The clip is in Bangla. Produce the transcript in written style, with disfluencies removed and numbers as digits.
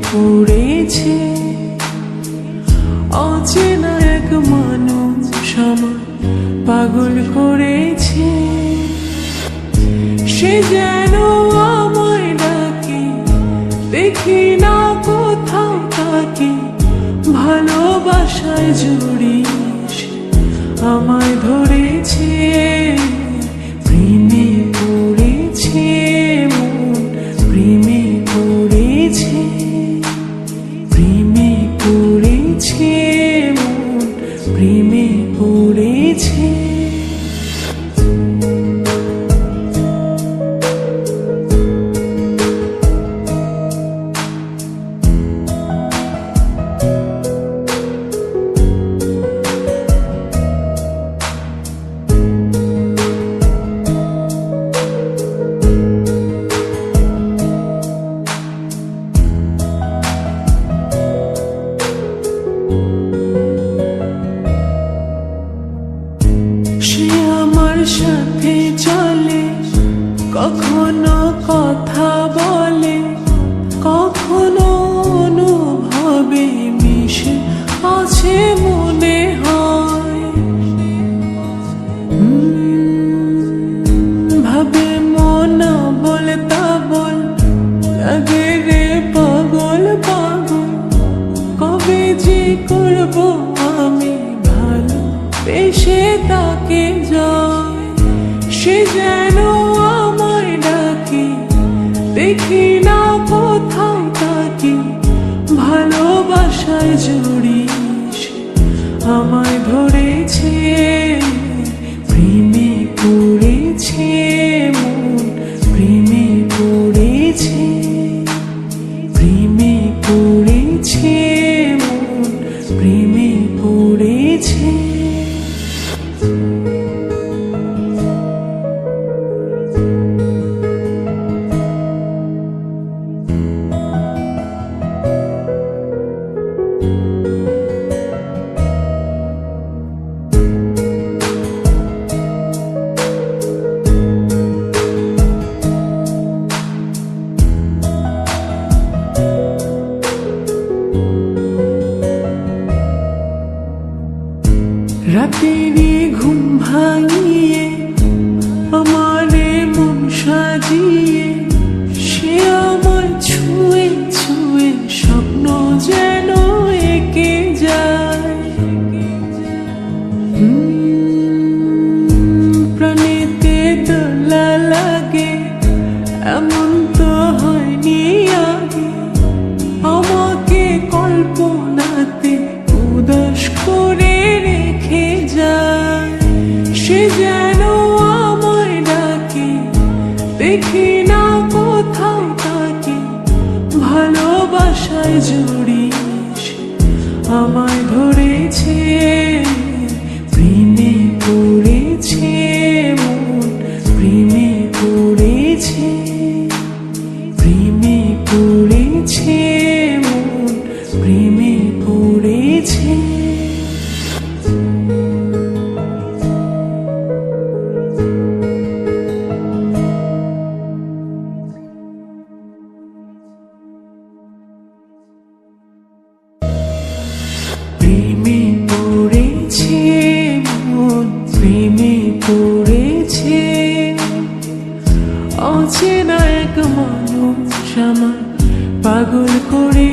পড়েছে। অচেনা এক মানুষ আমার পাগল করেছে। সে যেন আমায় ডাকে, দেখি না কোথাও তাকে। ভালোবাসায় জড়িয়ে আমায় ধরেছে। প্রেমে পড়েছে মন, প্রেমে পড়েছে। প্রেমে পড়েছে মন, প্রেমে পড়েছে। সে আমার সাথে চলে, কখনো কথা বলে, কখনো অনুভবে মিশে আছে মনে হয়। ভাবে মন বলতা বল, লাগে রে পাগল পাগল। কবে যে করবো আমি ভালো বেশে তাকে যায়। সে যেন আমায় ডাকে, দেখি না কোথাও তাকে। ভালোবাসায় জড়িয়ে আমায় ধরেছে। প্রেমে পড়েছে মন, প্রেমে পড়েছে। প্রেমে পড়েছে মন, প্রেমে পড়েছে। রাতেরই ঘুম ভাঙিয়ে আমারে মন সাজিয়ে, সে আমার ছুঁয়ে ছুঁয়ে স্বপ্ন যেন এঁকে যায়। প্রাণেতে দোলা লাগে, এমন তো হয়নি আগে। আমাকে কল্পনাতে উদাস করে রেখে যায়। সে যেন আমায় ডাকে, দেখি না কোথাও তাকে। ভালোবাসায় জড়িয়ে আমায় ধরেছে। প্রেমে পড়েছে মন, প্রেমে পড়েছে। প্রেমে পড়েছে মন, প্রেমে পড়েছে। প্রেমে পড়েছে মন, প্রেমে পড়েছে। অচেনা এক মানুষ আমার পাগল করে